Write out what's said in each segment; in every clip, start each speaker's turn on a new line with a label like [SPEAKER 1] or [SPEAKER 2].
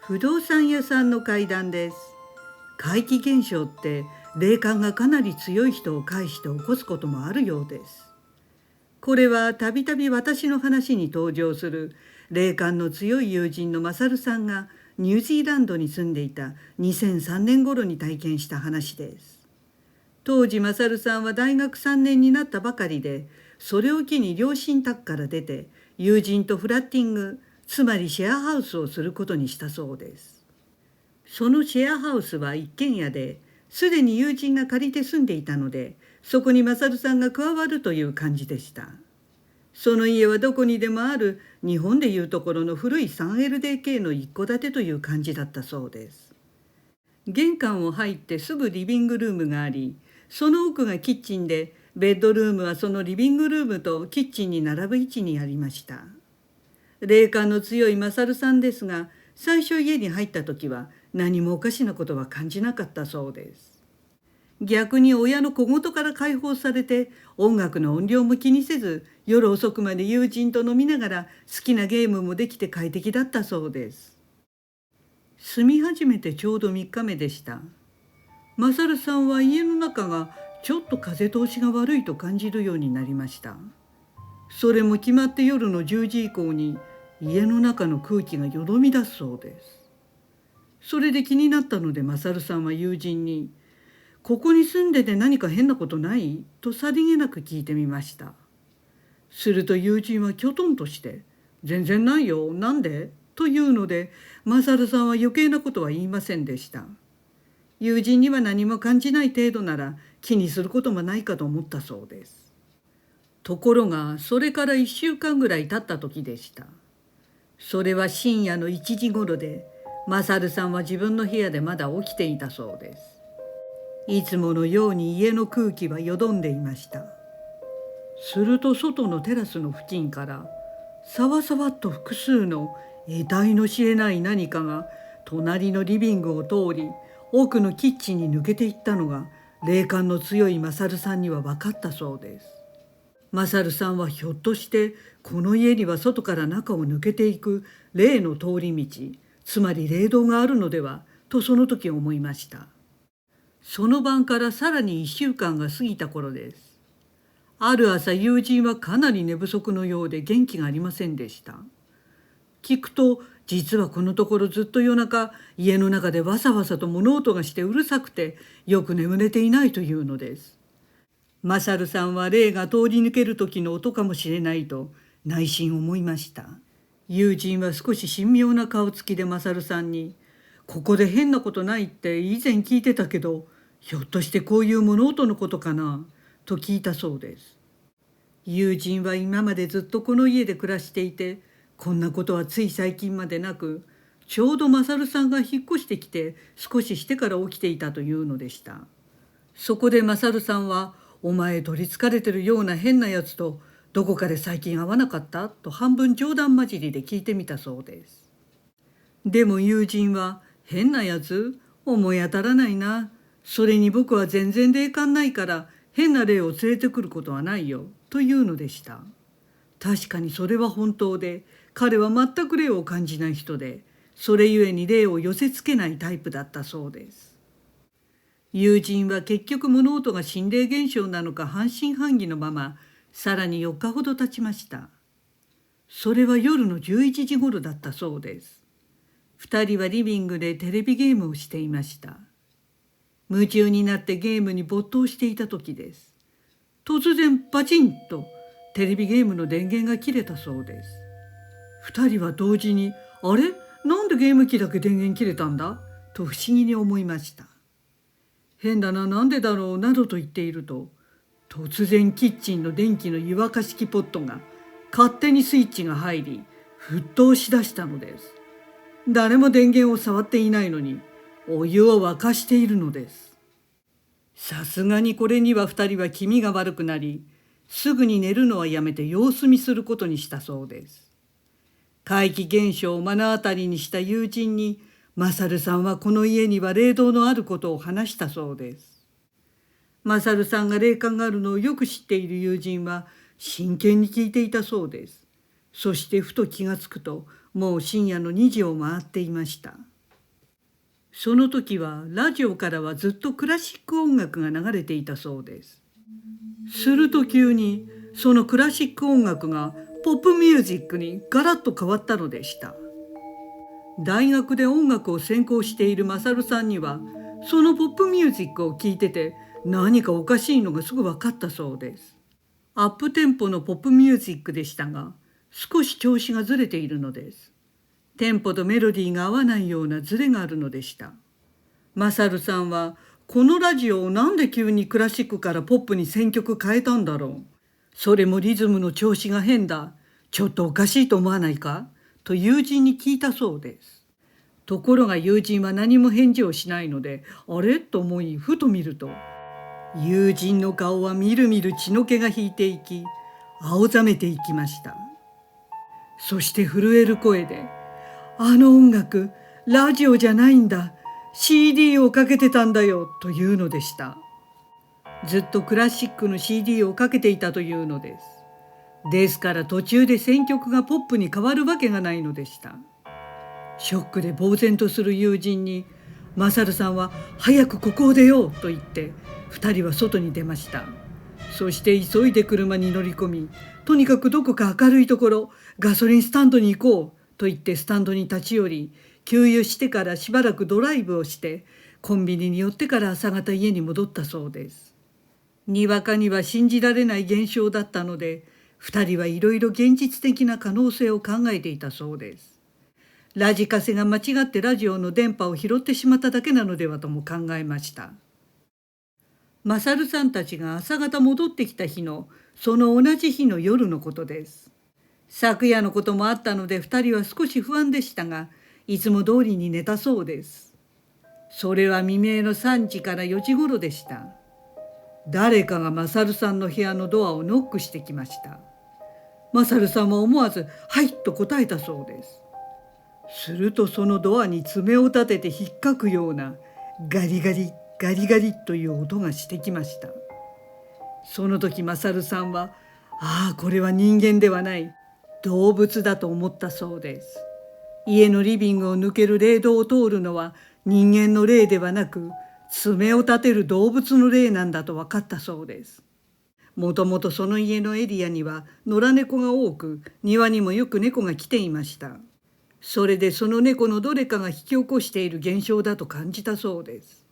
[SPEAKER 1] 不動産屋さんの怪談です。怪奇現象って霊感がかなり強い人を介して起こすこともあるようです。これはたびたび私の話に登場する霊感の強い友人のマサルさんがニュージーランドに住んでいた2003年頃に体験した話です。当時マサルさんは大学3年になったばかりで、それを機に両親宅から出て友人とフラッティング、つまりシェアハウスをすることにしたそうです。そのシェアハウスは一軒家で、すでに友人が借りて住んでいたので、そこにマサルさんが加わるという感じでした。その家はどこにでもある日本でいうところの古い 3LDK の一戸建てという感じだったそうです。玄関を入ってすぐリビングルームがあり、その奥がキッチンで、ベッドルームはそのリビングルームとキッチンに並ぶ位置にありました。霊感の強いマサルさんですが、最初家に入った時は何もおかしなことは感じなかったそうです。逆に親の小言から解放されて、音楽の音量も気にせず、夜遅くまで友人と飲みながら好きなゲームもできて快適だったそうです。住み始めてちょうど3日目でした。マサルさんは家の中がちょっと風通しが悪いと感じるようになりました。それも決まって夜の10時以降に家の中の空気がよどみ出すそうです。それで気になったのでマサルさんは友人に、ここに住んでて何か変なことない?とさりげなく聞いてみました。すると友人はきょとんとして、全然ないよ、なんで?というので、マサルさんは余計なことは言いませんでした。友人には何も感じない程度なら気にすることもないかと思ったそうです。ところがそれから1週間ぐらい経った時でした。それは深夜の1時頃で、マサルさんは自分の部屋でまだ起きていたそうです。いつものように家の空気はよどんでいました。すると外のテラスの付近からさわさわっと複数の得体の知れない何かが隣のリビングを通り、奥のキッチンに抜けていったのが霊感の強いマサルさんには分かったそうです。マサルさんはひょっとしてこの家には外から中を抜けていく霊の通り道、つまり霊道があるのではとその時思いました。その晩からさらに1週間が過ぎた頃です。ある朝、友人はかなり寝不足のようで元気がありませんでした。聞くと、実はこのところずっと夜中、家の中でわさわさと物音がしてうるさくて、よく眠れていないというのです。マサルさんは霊が通り抜ける時の音かもしれないと内心思いました。友人は少し神妙な顔つきでマサルさんに、ここで変なことないって以前聞いてたけど、ひょっとしてこういう物音のことかなと聞いたそうです。友人は今までずっとこの家で暮らしていて、こんなことはつい最近までなく、ちょうどマサルさんが引っ越してきて少ししてから起きていたというのでした。そこでマサルさんは、お前取りつかれてるような変なやつとどこかで最近会わなかったと半分冗談交じりで聞いてみたそうです。でも友人は、変なやつ?思い当たらないな。それに僕は全然霊感ないから変な霊を連れてくることはないよというのでした。確かにそれは本当で、彼は全く霊を感じない人で、それゆえに霊を寄せつけないタイプだったそうです。友人は結局物音が心霊現象なのか半信半疑のまま、さらに4日ほど経ちました。それは夜の11時頃だったそうです。2人はリビングでテレビゲームをしていました。夢中になってゲームに没頭していた時です。突然パチンとテレビゲームの電源が切れたそうです。2人は同時に、あれ?なんでゲーム機だけ電源切れたんだ?と不思議に思いました。変だな、なんでだろうなどと言っていると、突然キッチンの電気の湯沸かし器ポットが勝手にスイッチが入り、沸騰しだしたのです。誰も電源を触っていないのにお湯を沸かしているのです。さすがにこれには2人は気味が悪くなり、すぐに寝るのはやめて様子見することにしたそうです。怪奇現象を目の当たりにした友人に、マサルさんはこの家には霊道のあることを話したそうです。マサルさんが霊感があるのをよく知っている友人は真剣に聞いていたそうです。そしてふと気がつくと、もう深夜の2時を回っていました。その時はラジオからはずっとクラシック音楽が流れていたそうです。すると急にそのクラシック音楽がポップミュージックにガラッと変わったのでした。大学で音楽を専攻しているマサルさんにはそのポップミュージックを聴いてて何かおかしいのがすぐ分かったそうです。アップテンポのポップミュージックでしたが少し調子がずれているのです。テンポとメロディーが合わないようなズレがあるのでした。マサルさんはこのラジオをなんで急にクラシックからポップに選曲変えたんだろう。それもリズムの調子が変だ。ちょっとおかしいと思わないかと友人に聞いたそうです。ところが友人は何も返事をしないので、あれと思いふと見ると、友人の顔はみるみる血の気が引いていき、青ざめていきました。そして震える声で、あの音楽、ラジオじゃないんだ。CD をかけてたんだよというのでした。ずっとクラシックの CD をかけていたというのです。ですから途中で選曲がポップに変わるわけがないのでした。ショックで呆然とする友人にマサルさんは早くここを出ようと言って2人は外に出ました。そして急いで車に乗り込み、とにかくどこか明るいところ、ガソリンスタンドに行こうと言ってスタンドに立ち寄り、給油してからしばらくドライブをしてコンビニに寄ってから朝方家に戻ったそうです。にわかには信じられない現象だったので、2人はいろいろ現実的な可能性を考えていたそうです。ラジカセが間違ってラジオの電波を拾ってしまっただけなのではとも考えました。マサルさんたちが朝方戻ってきた日のその同じ日の夜のことです。昨夜のこともあったので2人は少し不安でしたが、いつも通りに寝たそうです。それは未明の3時から4時頃でした。誰かがマサルさんの部屋のドアをノックしてきました。マサルさんは思わず「はい」と答えたそうです。するとそのドアに爪を立てて引っかくようなガリガリガリガリという音がしてきました。その時マサルさんはこれは人間ではない動物だと思ったそうです。家のリビングを抜ける霊道を通るのは人間の霊ではなく爪を立てる動物の霊なんだと分かったそうです。もともとその家のエリアには野良猫が多く、庭にもよく猫が来ていました。それでその猫のどれかが引き起こしている現象だと感じたそうです。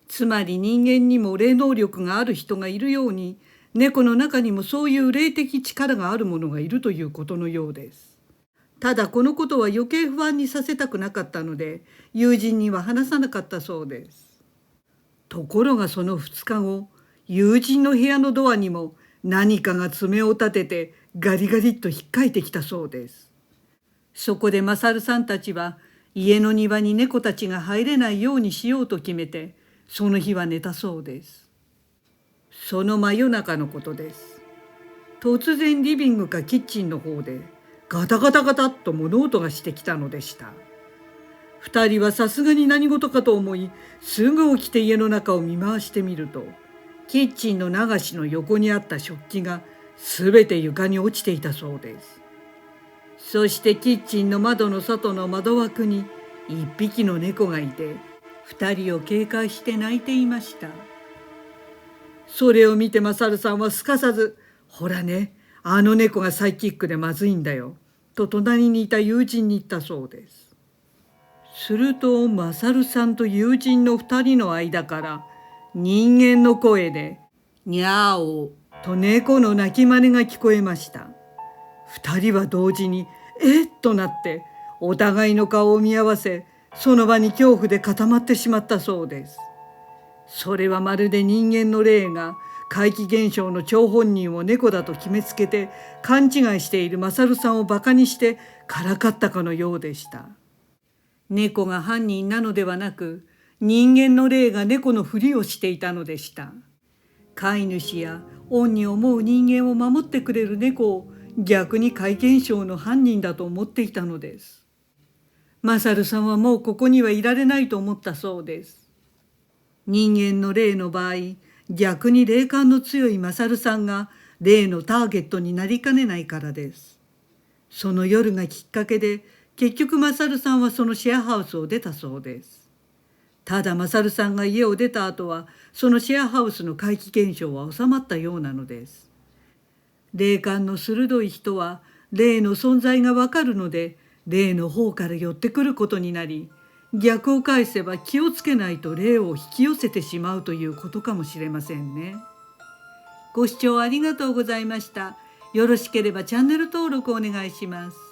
[SPEAKER 1] つまり人間にも霊能力がある人がいるように、猫の中にもそういう霊的力があるものがいるということのようです。ただこのことは余計不安にさせたくなかったので、友人には話さなかったそうです。ところがその2日後、友人の部屋のドアにも何かが爪を立ててガリガリっと引っかいてきたそうです。そこでマサルさんたちは家の庭に猫たちが入れないようにしようと決めて、その日は寝たそうです。その真夜中のことです。突然リビングかキッチンの方でガタガタガタっと物音がしてきたのでした。2人はさすがに何事かと思い、すぐ起きて家の中を見回してみると、キッチンの流しの横にあった食器がすべて床に落ちていたそうです。そしてキッチンの窓の外の窓枠に1匹の猫がいて、2人を警戒して泣いていました。それを見てマサルさんはすかさず、ほらね、あの猫がサイキックでまずいんだよ、と隣にいた友人に言ったそうです。するとマサルさんと友人の2人の間から人間の声でにゃーおと猫の鳴き真似が聞こえました。2人は同時にえっとなってお互いの顔を見合わせ、その場に恐怖で固まってしまったそうです。それはまるで人間の霊が怪奇現象の張本人を猫だと決めつけて勘違いしているマサルさんをバカにしてからかったかのようでした。猫が犯人なのではなく、人間の霊が猫のふりをしていたのでした。飼い主や恩に思う人間を守ってくれる猫を逆に怪現象の犯人だと思っていたのです。マサルさんはもうここにはいられないと思ったそうです。人間の霊の場合、逆に霊感の強いマサルさんが霊のターゲットになりかねないからです。その夜がきっかけで、結局マサルさんはそのシェアハウスを出たそうです。ただ勝さんが家を出た後はそのシェアハウスの怪奇現象は収まったようなのです。霊感の鋭い人は霊の存在がわかるので霊の方から寄ってくることになり、逆を返せば気をつけないと霊を引き寄せてしまうということかもしれませんね。ご視聴ありがとうございました。よろしければチャンネル登録お願いします。